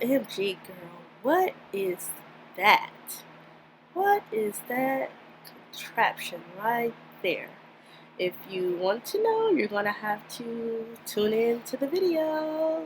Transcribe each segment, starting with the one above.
OMG, girl, what is that? What is that contraption right there? If you want to know, you're gonna have to tune in to the video.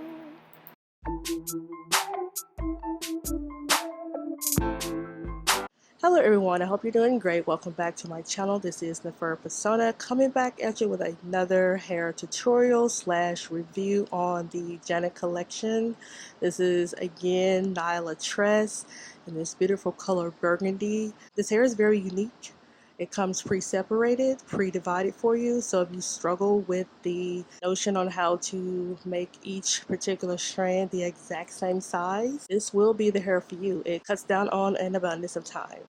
Hello everyone, I hope you're doing great. Welcome back to my channel. This is Neferpersona coming back at you with another hair tutorial / review on the Janet collection. This is again Nyla Tress in this beautiful color burgundy. This hair is very unique. It comes pre-separated, pre-divided for you, so if you struggle with the notion on how to make each particular strand the exact same size, this will be the hair for you. It cuts down on an abundance of time.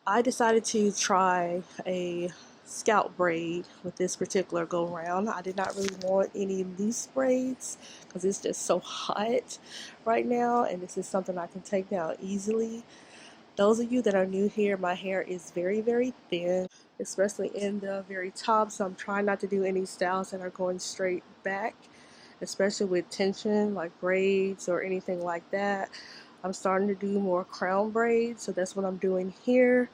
I decided to try a scalp braid with this particular go round. I did not really want any loose braids because it's just so hot right now, and this is something I can take down easily. Those of you that are new here, my hair is very thin, especially in the very top, so I'm trying not to do any styles that are going straight back, especially with tension like braids or anything like that. I'm starting to do more crown braids, so that's what I'm doing here,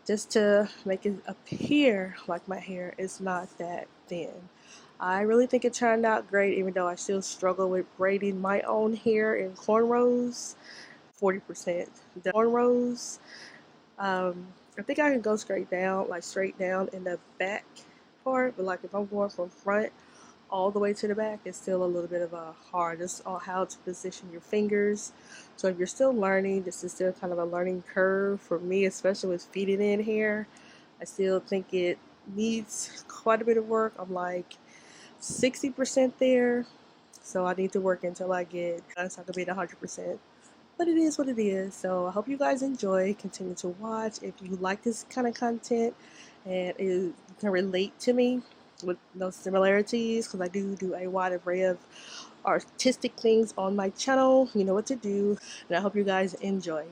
just to make it appear like my hair is not that thin. I really think it turned out great, even though I still struggle with braiding my own hair in cornrows. 40% the cornrows. I think I can go straight down in the back part, but like if I'm going from front all the way to the back, it's still a little bit of a hard. It's on how to position your fingers. So if you're still learning, this is still kind of a learning curve for me, especially with feeding in hair. I still think it needs quite a bit of work. I'm like 60% there, so I need to work until I get so I can be at 100%. But it is what it is. So I hope you guys enjoy. Continue to watch. If you like this kind of content and you can relate to me with no similarities, because I do a wide array of artistic things on my channel, you know what to do. And I hope you guys enjoy.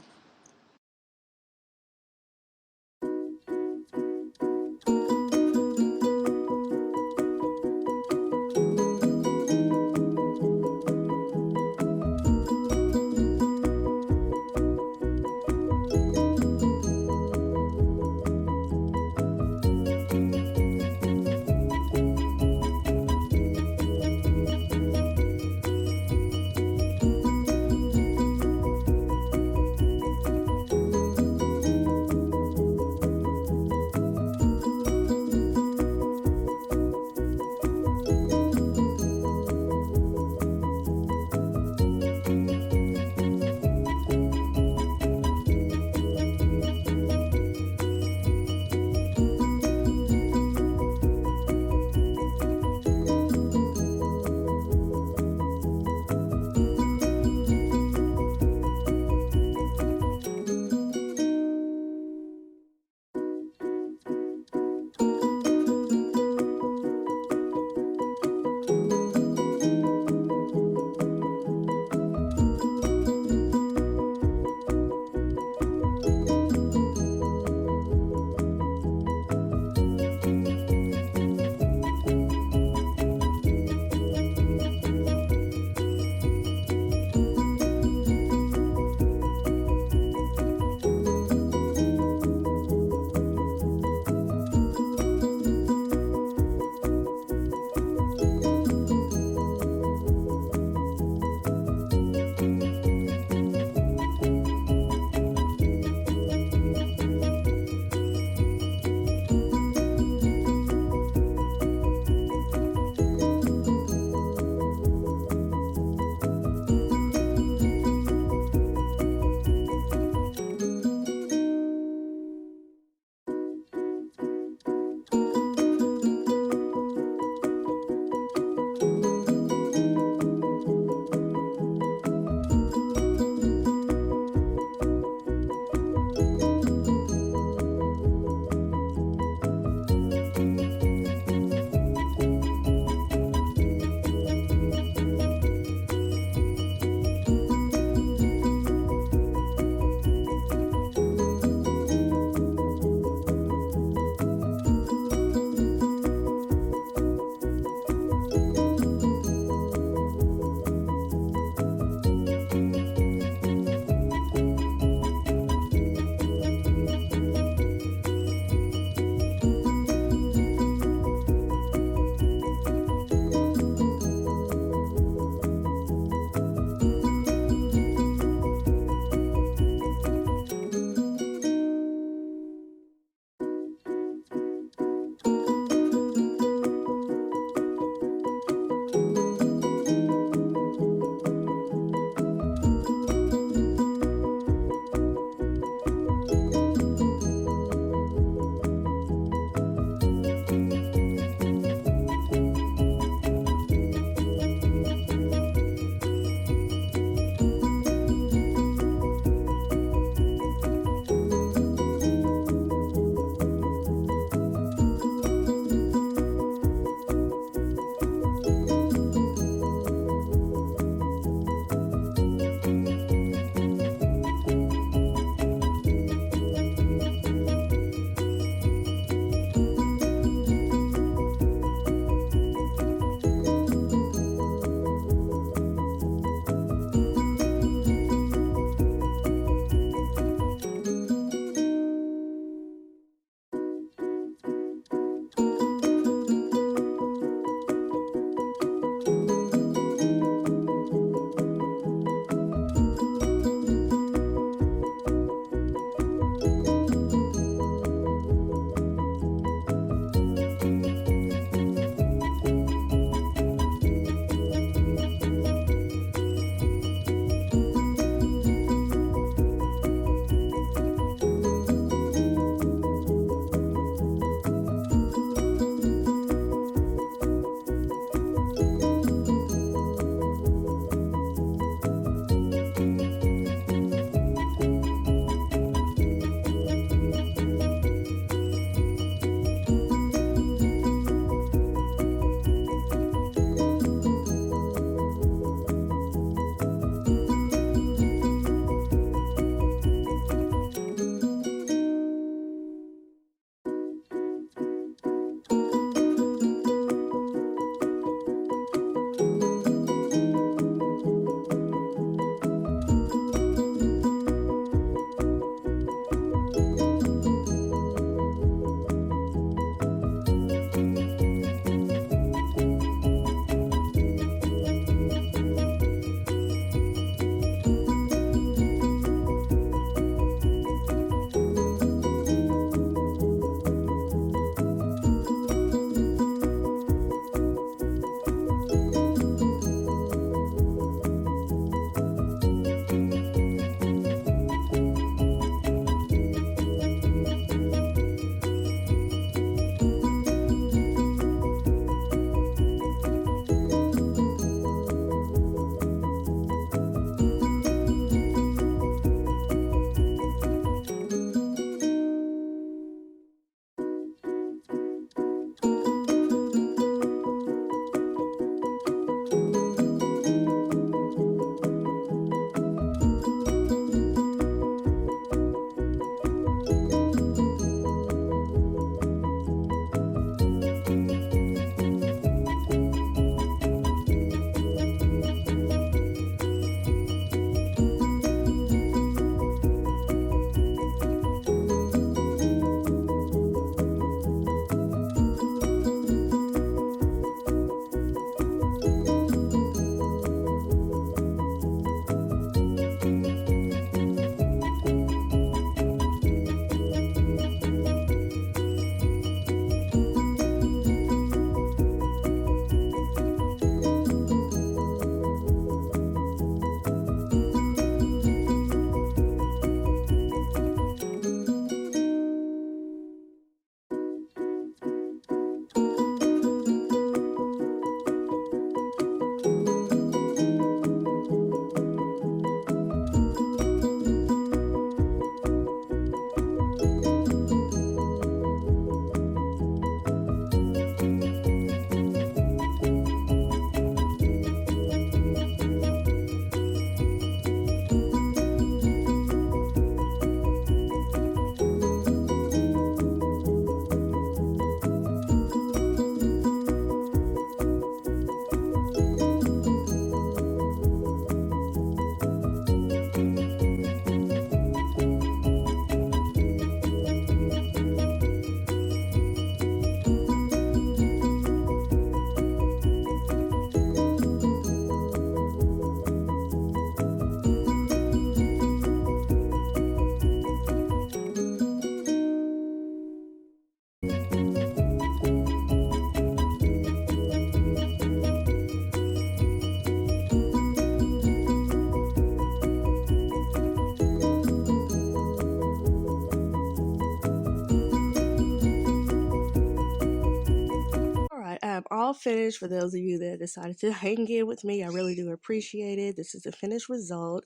I'm all finished. For those of you that decided to hang in with me, I really do appreciate it. This is the finished result.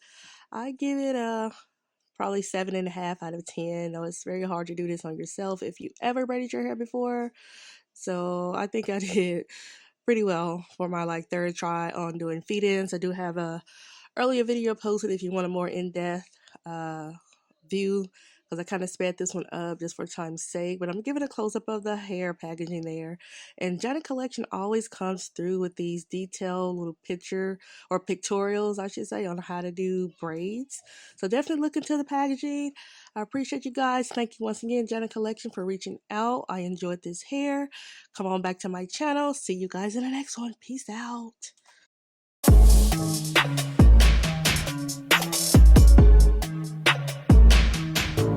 I give it a probably 7.5 out of 10. Though it's very hard to do this on yourself if you ever braided your hair before. So I think I did pretty well for my like third try on doing feed-ins. I do have a earlier video posted if you want a more in-depth view, because I kind of sped this one up just for time's sake, but I'm giving a close-up of the hair packaging there. And Janet Collection always comes through with these detailed little picture or pictorials, I should say, on how to do braids. So definitely look into the packaging. I appreciate you guys. Thank you once again, Janet Collection, for reaching out. I enjoyed this hair. Come on back to my channel. See you guys in the next one. Peace out.